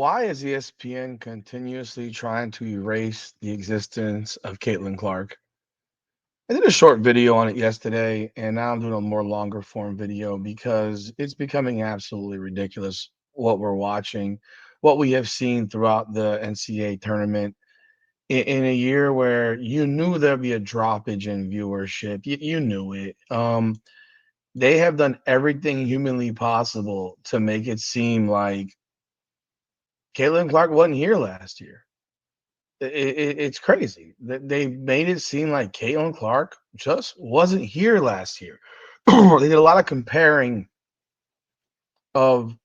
Why is ESPN continuously trying to erase the existence of Caitlin Clark? I did a short video on it yesterday, and now I'm doing a more longer form video because it's becoming absolutely ridiculous what we're watching, what we have seen throughout the NCAA tournament in a year where you knew there'd be a droppage in viewership. You knew it. They have done everything humanly possible to make it seem like Caitlin Clark wasn't here last year. It's crazy that they made it seem like Caitlin Clark just wasn't here last year. They did a lot of comparing of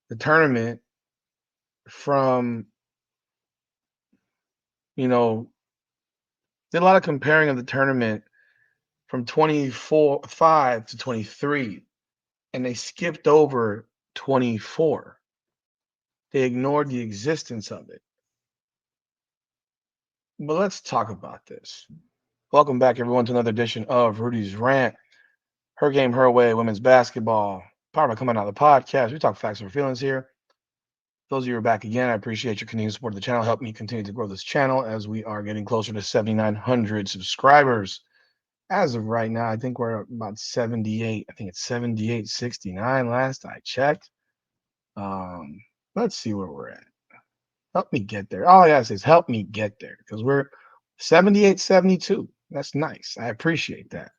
the tournament from, you know, did a lot of comparing of the tournament from 24-5 to 23, and they skipped over 24. They ignored the existence of it. But let's talk about this. Welcome back, everyone, to another edition of Rudy's Rant. Her game, her way, women's basketball. Power by coming out of the podcast. We talk facts and feelings here. Those of you who are back again, I appreciate your continued support of the channel. Help me continue to grow this channel as we are getting closer to 7,900 subscribers. As of right now, I think we're about 78. I think it's 78.69 last I checked. Let's see where we're at. Help me get there. All I gotta say is help me get there because we're 78.72. That's nice. I appreciate that.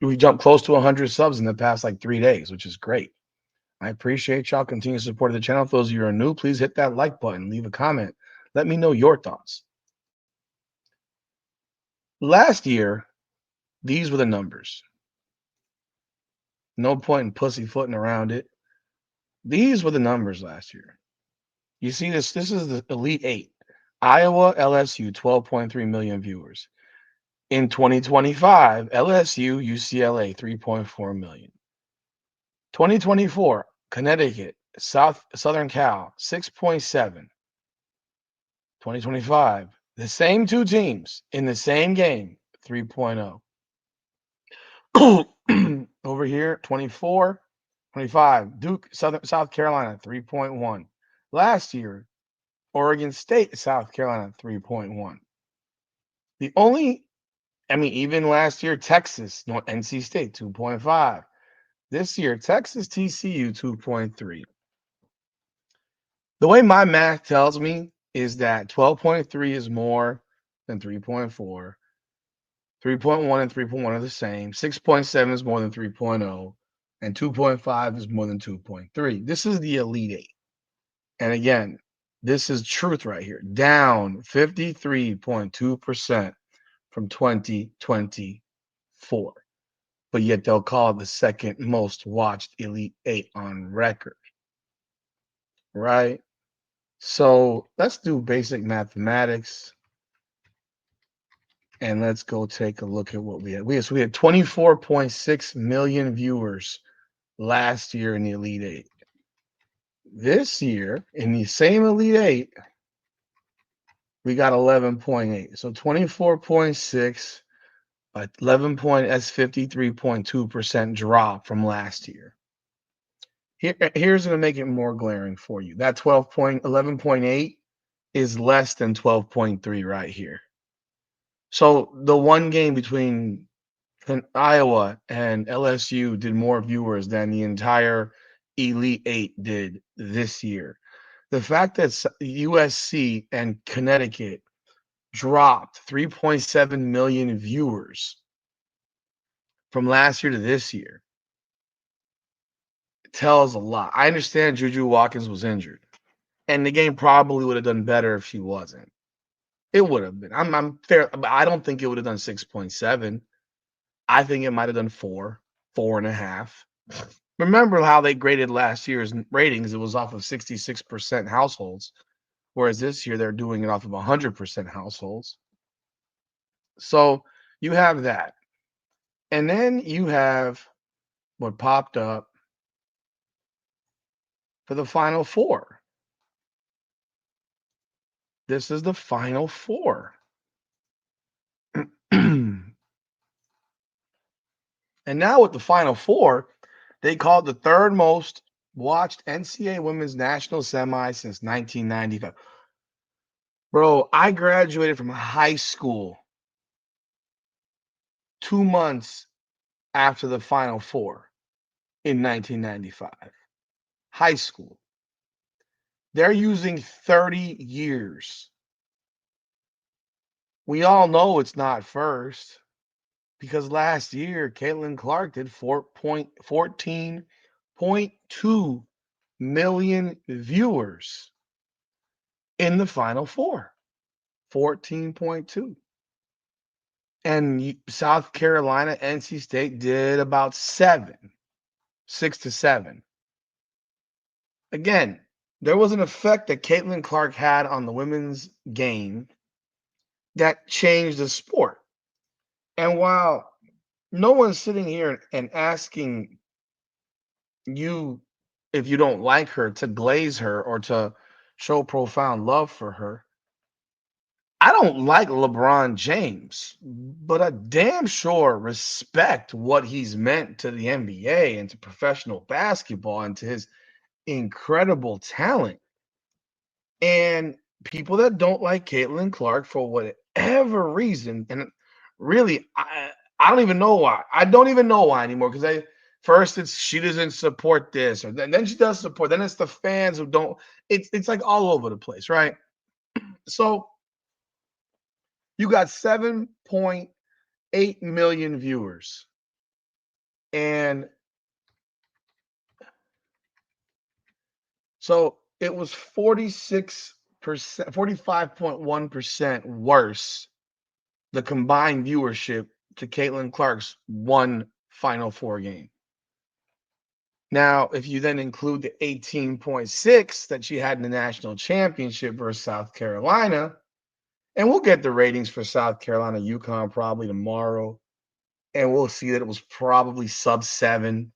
we jumped close to 100 subs in the past like 3 days, which is great. I appreciate y'all continue to support the channel. For those of you who are new, please hit that like button, leave a comment. Let me know your thoughts. Last year, these were the numbers. No point in pussyfooting around it. These were the numbers last year. You see this? This is the Elite Eight. Iowa, LSU, 12.3 million viewers. In 2025, LSU, UCLA, 3.4 million. 2024, Connecticut, Southern Cal, 6.7. 2025, the same two teams in the same game, 3.0. Over here, 24, 25, Duke, South Carolina, 3.1. Last year, Oregon State, South Carolina, 3.1. The only, even last year, Texas, NC State, 2.5. This year, Texas TCU, 2.3. The way my math tells me is that 12.3 is more than 3.4. 3.1 and 3.1 are the same. 6.7 is more than 3.0. And 2.5 is more than 2.3. This is the Elite Eight. And again, this is truth right here. Down 53.2% from 2024. But yet they'll call it the second most watched Elite Eight on record. Right? So let's do basic mathematics. And let's go take a look at what we had. We had 24.6 million viewers last year in the Elite Eight. This year, in the same Elite Eight, we got 11.8. So 24.6, 11 point, that's 53.2% drop from last year. Here's going to make it more glaring for you. That 11.8 is less than 12.3 right here. So the one game between Iowa and LSU did more viewers than the entire Elite Eight did this year. The fact that USC and Connecticut dropped 3.7 million viewers from last year to this year tells a lot. I understand Juju Watkins was injured, and the game probably would have done better if she wasn't. It would have been. I'm fair, but I don't think it would have done 6.7. I think it might have done 4.5. Remember how they graded last year's ratings? It was off of 66% households, whereas this year they're doing it off of 100% households. So you have that. And then you have what popped up for the Final Four. This is the Final Four. And now with the Final Four, they called the third most watched NCAA women's national semi since 1995. Bro, I graduated from high school 2 months after the Final Four in 1995. High school. They're using 30 years. We all know it's not first because last year Caitlin Clark did 14.2 million viewers in the Final Four. 14.2. And South Carolina, NC State did about 6 to 7. Again, there was an effect that Caitlin Clark had on the women's game that changed the sport. And while no one's sitting here and asking you if you don't like her to glaze her or to show profound love for her, I don't like LeBron James, but I damn sure respect what he's meant to the NBA and to professional basketball and to his incredible talent. And people that don't like Caitlin Clark for whatever reason, and really, I don't even know why. I don't even know why anymore because first it's she doesn't support this, or then she does support. Then it's the fans who don't. It's like all over the place, right? So you got 7.8 million viewers, and so it was 46%, 45.1% worse, the combined viewership to Caitlin Clark's one Final Four game. Now, if you then include the 18.6 that she had in the national championship versus South Carolina, and we'll get the ratings for South Carolina, UConn probably tomorrow, and we'll see that it was probably sub 7.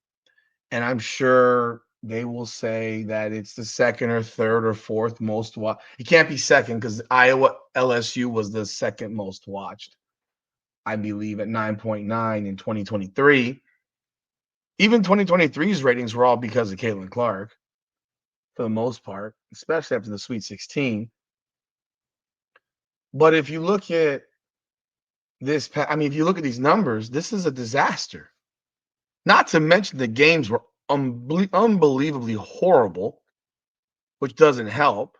And I'm sure they will say that it's the second or third or fourth most watched. It can't be second because Iowa LSU was the second most watched, I believe, at 9.9 in 2023. Even 2023's ratings were all because of Caitlin Clark for the most part, especially after the Sweet 16. But if you look at this, if you look at these numbers, this is a disaster. Not to mention the games were unbelievably horrible, which doesn't help.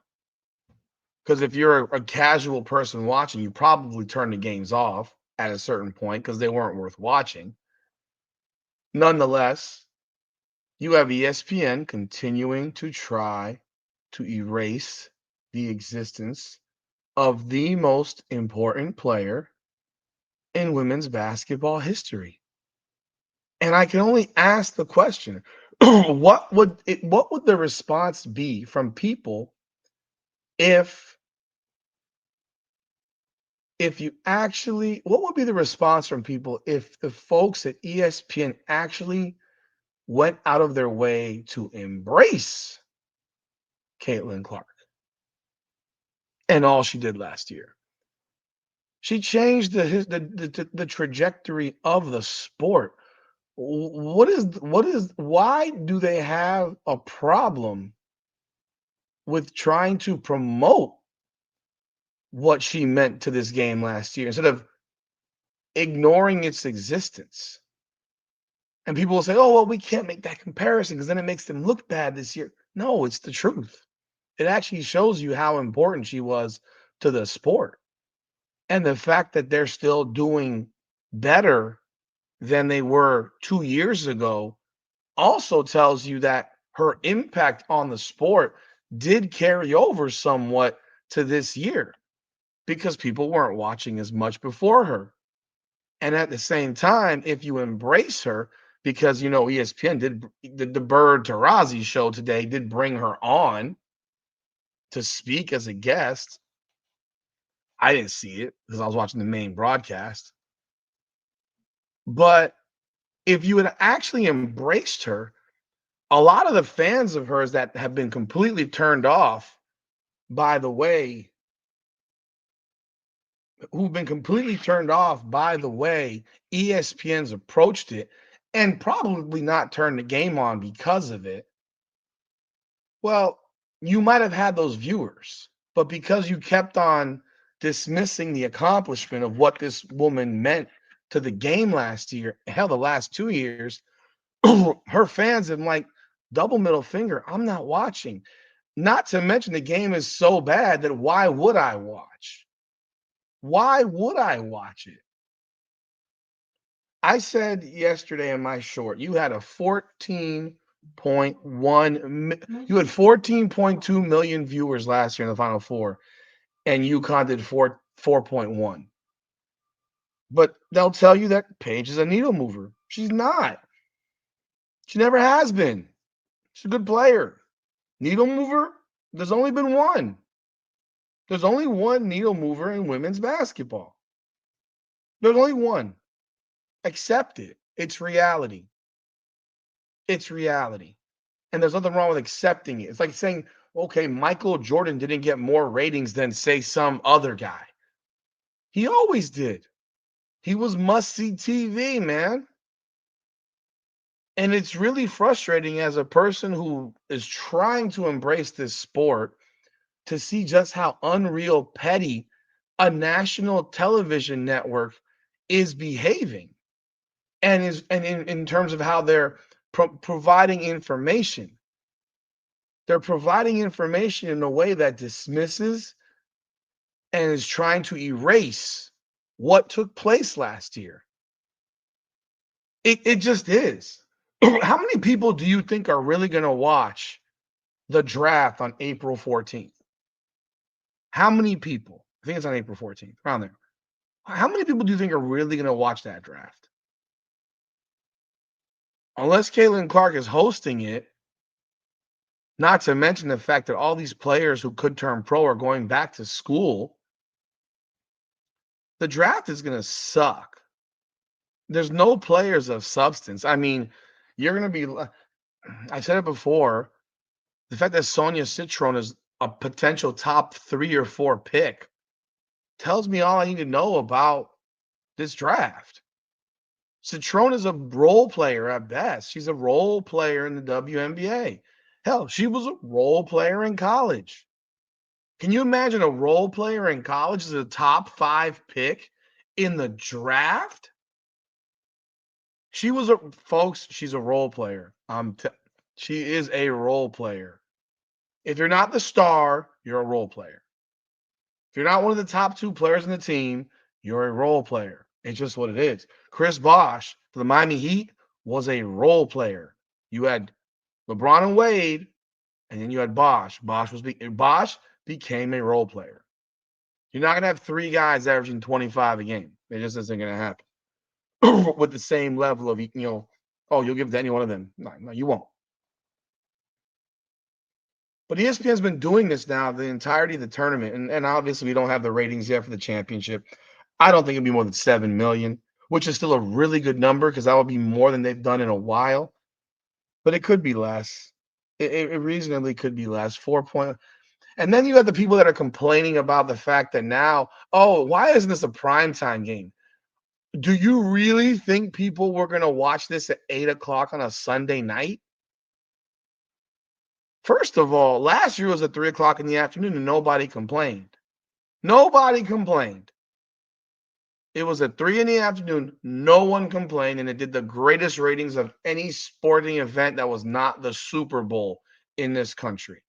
Because if you're a casual person watching, you probably turn the games off at a certain point because they weren't worth watching. Nonetheless, you have ESPN continuing to try to erase the existence of the most important player in women's basketball history. And I can only ask the question, what would the response be from people if you actually, what would be the response from people if the folks at ESPN actually went out of their way to embrace Caitlin Clark and all she did last year? She changed the trajectory of the sport. Why do they have a problem with trying to promote what she meant to this game last year instead of ignoring its existence? And people will say, oh, well, we can't make that comparison because then it makes them look bad this year. No, it's the truth. It actually shows you how important she was to the sport. And the fact that they're still doing better than they were 2 years ago also tells you that her impact on the sport did carry over somewhat to this year because people weren't watching as much before her. And at the same time, if you embrace her, because ESPN did the Bird Tarazi show today did bring her on to speak as a guest. I didn't see it because I was watching the main broadcast. But if you had actually embraced her, a lot of the fans of hers that have been completely turned off by the way, who've been completely turned off by the way ESPN's approached it and probably not turned the game on because of it, Well, you might have had those viewers, but because you kept on dismissing the accomplishment of what this woman meant to the game last year, hell, the last 2 years, her fans have like double middle finger. I'm not watching. Not to mention the game is so bad that why would I watch? Why would I watch it? I said yesterday in my short, you had a 14.1 you had 14.2 million viewers last year in the Final Four, and UConn did 4.1. But they'll tell you that Paige is a needle mover. She's not. She never has been. She's a good player. Needle mover? There's only been one. There's only one needle mover in women's basketball. There's only one. Accept it. It's reality. It's reality. And there's nothing wrong with accepting it. It's like saying, okay, Michael Jordan didn't get more ratings than, say, some other guy. He always did. He was must see TV, man. And it's really frustrating as a person who is trying to embrace this sport to see just how unreal petty a national television network is behaving and in terms of how they're providing information. They're providing information in a way that dismisses and is trying to erase what took place last year. It just is. How many people do you think are really going to watch the draft on April 14th? How many people? I think it's on April 14th, around there. How many people do you think are really going to watch that draft? Unless Caitlin Clark is hosting it, not to mention the fact that all these players who could turn pro are going back to school, the draft is going to suck. There's no players of substance. I mean, you're going to be, I said it before, the fact that Sonia Citron is a potential top 3 or 4 pick tells me all I need to know about this draft. Citron is a role player at best. She's a role player in the WNBA. Hell, she was a role player in college. Can you imagine a role player in college as a top 5 pick in the draft? She's a role player. She is a role player. If you're not the star, you're a role player. If you're not one of the top 2 players in the team, you're a role player. It's just what it is. Chris Bosh for the Miami Heat was a role player. You had LeBron and Wade, and then you had Bosh. Bosh became a role player. You're not going to have 3 guys averaging 25 a game. It just isn't going to happen with the same level of, oh, you'll give it to any one of them. No, you won't. But ESPN's been doing this now the entirety of the tournament, and obviously we don't have the ratings yet for the championship. I don't think it'll be more than 7 million, which is still a really good number because that would be more than they've done in a while. But it could be less. It reasonably could be less. 4 point. And then you have the people that are complaining about the fact that now, oh, why isn't this a primetime game? Do you really think people were going to watch this at 8 o'clock on a Sunday night? First of all, last year was at 3 o'clock in the afternoon and nobody complained. Nobody complained. It was at 3 in the afternoon. No one complained, and it did the greatest ratings of any sporting event that was not the Super Bowl in this country.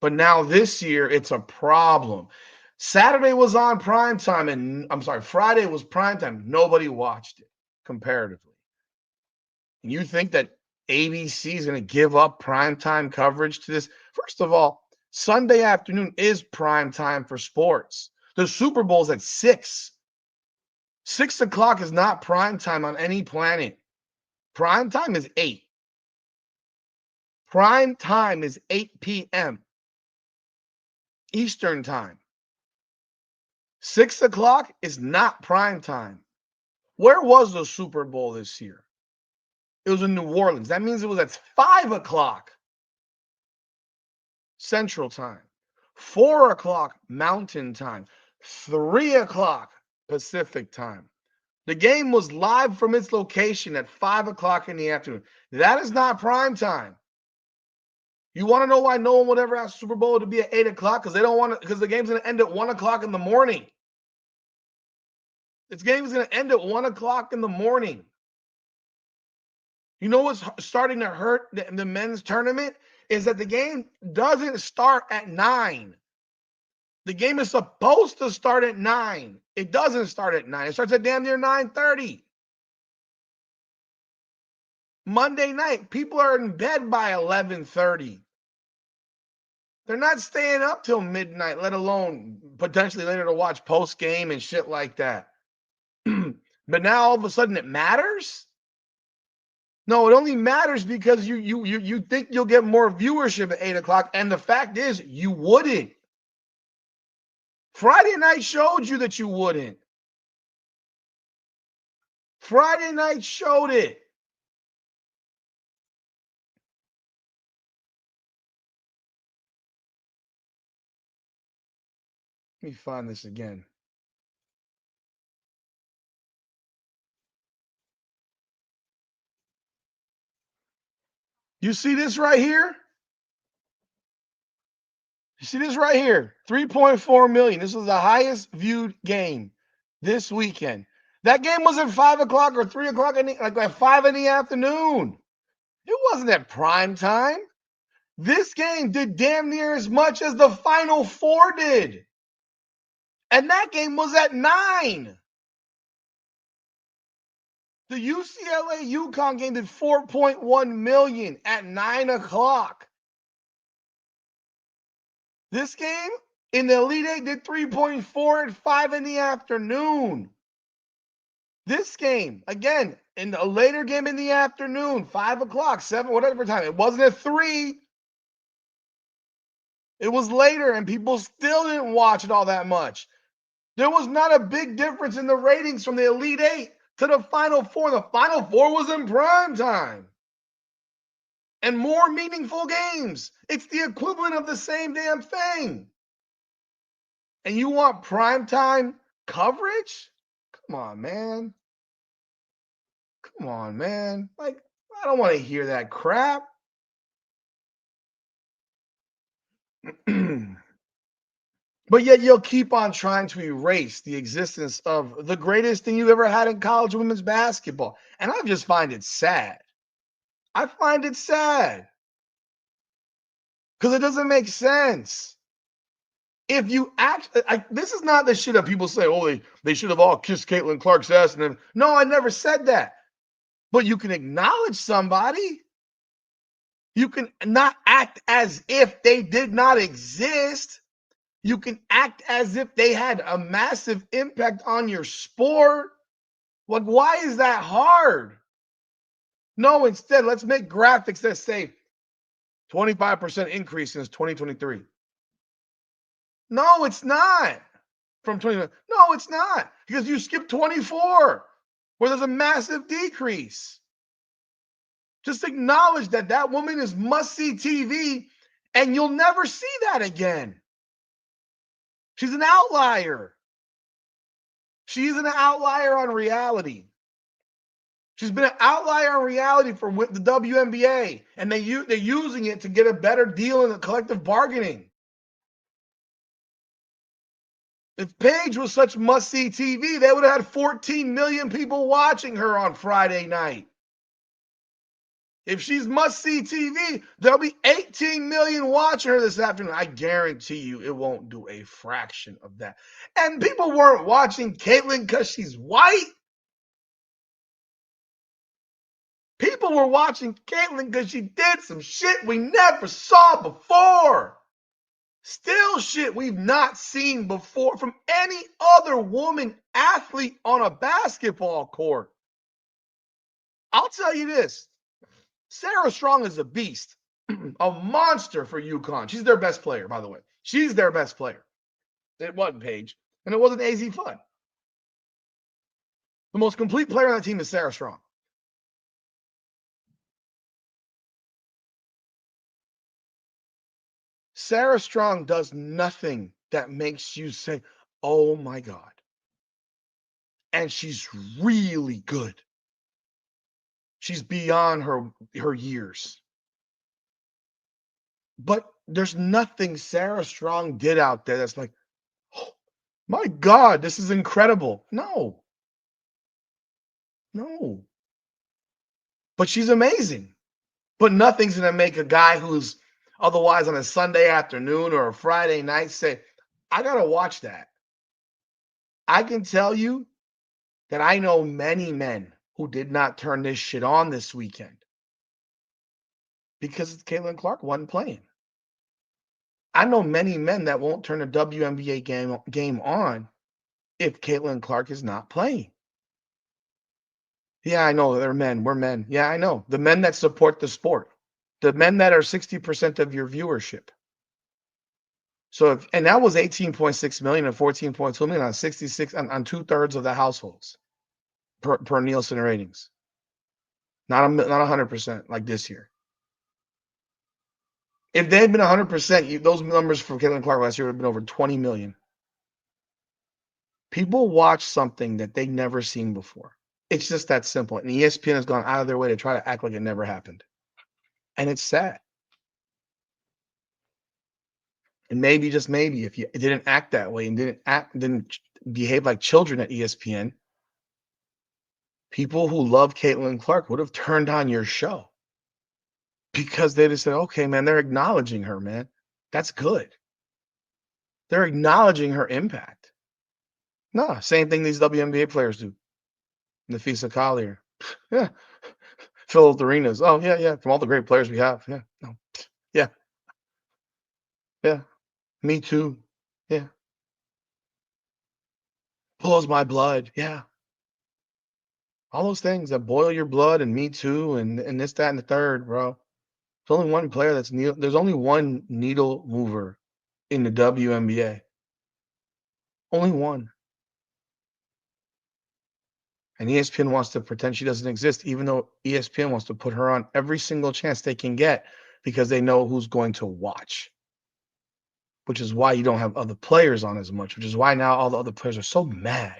But now this year, it's a problem. Saturday was on primetime, and Friday was primetime. Nobody watched it comparatively. And you think that ABC is going to give up primetime coverage to this? First of all, Sunday afternoon is primetime for sports. The Super Bowl is at 6. 6 o'clock is not prime time on any planet. Prime time is 8. Prime time is 8 p.m. Eastern time. 6 o'clock is not prime time. Where was the Super Bowl this year? It was in New Orleans. That means it was at 5 o'clock Central time, 4 o'clock Mountain time, 3 o'clock Pacific time. The game was live from its location at 5 o'clock in the afternoon. That is not prime time. You want to know why no one would ever ask Super Bowl to be at 8 o'clock? Because they don't want to, because the game's going to end at 1 o'clock in the morning. This game is going to end at 1 o'clock in the morning. You know what's starting to hurt the men's tournament is that the game doesn't start at 9. The game is supposed to start at 9. It doesn't start at 9. It starts at damn near 9:30. Monday night, people are in bed by 11:30. They're not staying up till midnight, let alone potentially later to watch post game and shit like that. But now all of a sudden it matters? No, it only matters because you think you'll get more viewership at 8 o'clock, and the fact is you wouldn't. Friday night showed you that you wouldn't. Friday night showed it. Let me find this again. You see this right here? You see this right here? 3.4 million. This was the highest viewed game this weekend. That game was at 5 o'clock or 3 o'clock, like at 5 in the afternoon. It wasn't at prime time. This game did damn near as much as the Final Four did. And that game was at 9. The UCLA UConn game did 4.1 million at 9 o'clock. This game in the Elite Eight did 3.4 at 5 in the afternoon. This game, again, in a later game in the afternoon, 5 o'clock, 7, whatever time. It wasn't at 3. It was later, and people still didn't watch it all that much. There was not a big difference in the ratings from the Elite Eight to the Final Four. The Final Four was in prime time. And more meaningful games. It's the equivalent of the same damn thing. And you want primetime coverage? Come on, man. Come on, man. Like, I don't want to hear that crap. But yet you'll keep on trying to erase the existence of the greatest thing you've ever had in college women's basketball. And I just find it sad. I find it sad. Because it doesn't make sense. If you this is not the shit that people say, oh, they should have all kissed Caitlin Clark's ass. And then, no, I never said that. But you can acknowledge somebody. You can not act as if they did not exist. You can act as if they had a massive impact on your sport. Like, why is that hard? No, instead, let's make graphics that say 25% increase since 2023. No, it's not. From 20. No, it's not. Because you skipped 24, where there's a massive decrease. Just acknowledge that that woman is must-see TV, and you'll never see that again. She's an outlier. She's an outlier on reality. She's been an outlier on reality for the WNBA, and they're using it to get a better deal in the collective bargaining. If Paige was such must-see TV, they would have had 14 million people watching her on Friday night. If she's must-see TV, there'll be 18 million watching her this afternoon. I guarantee you it won't do a fraction of that. And people weren't watching Caitlin because she's white. People were watching Caitlin because she did some shit we never saw before. Still shit we've not seen before from any other woman athlete on a basketball court. I'll tell you this. Sarah Strong is a beast, a monster for UConn. She's their best player, by the way. She's their best player. It wasn't Paige, and it wasn't AZ Flood. The most complete player on that team is Sarah Strong. Sarah Strong does nothing that makes you say, oh my God. And she's really good. She's beyond her years. But there's nothing Sarah Strong did out there that's like, oh, my God, this is incredible. No, no. But she's amazing. But nothing's going to make a guy who's otherwise on a Sunday afternoon or a Friday night say, I got to watch that. I can tell you that I know many men who did not turn this shit on this weekend because Caitlin Clark wasn't playing. I know many men that won't turn a WNBA game on if Caitlin Clark is not playing. Yeah, I know they're men. We're men. Yeah, I know. The men that support the sport. The men that are 60% of your viewership. So and that was 18.6 million and 14.2 million on 66 on 2/3 of the households per Nielsen ratings. Not 100% like this year. If they had been 100%, those numbers for Caitlin Clark last year would have been over 20 million. People watch something that they've never seen before. It's just that simple. And ESPN has gone out of their way to try to act like it never happened. And it's sad. And maybe, just maybe, if you didn't act that way and didn't behave like children at ESPN, people who love Caitlin Clark would have turned on your show because they just said, okay, man, they're acknowledging her, man. That's good. They're acknowledging her impact. No, same thing these WNBA players do. Nafisa Collier. Yeah. Phil Arenas. Oh, yeah, yeah. From all the great players we have. Yeah. No. Yeah. Yeah. Me too. Yeah. Boils my blood. Yeah. All those things that boil your blood and me too and this, that, and the third, bro. There's only one player there's only one needle mover in the WNBA. Only one. And ESPN wants to pretend she doesn't exist, even though ESPN wants to put her on every single chance they can get because they know who's going to watch. Which is why you don't have other players on as much, which is why now all the other players are so mad.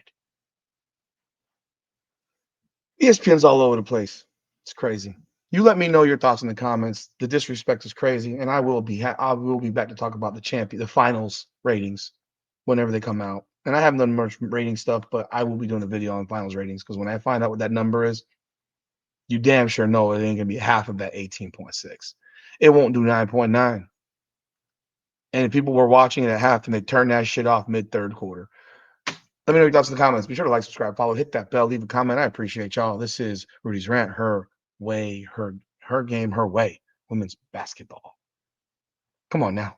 ESPN's all over the place. It's crazy. You let me know your thoughts in the comments. The disrespect is crazy, and I will be back to talk about the finals ratings whenever they come out. And I haven't done much rating stuff, but I will be doing a video on finals ratings because when I find out what that number is, you damn sure know it ain't gonna be half of that 18.6. It won't do 9.9. And if people were watching it at half and they turned that shit off mid-third quarter. Let me know your thoughts in the comments. Be sure to like, subscribe, follow, hit that bell, leave a comment. I appreciate y'all. This is Rudy's Rant, her way, her game, her way. Women's basketball. Come on now.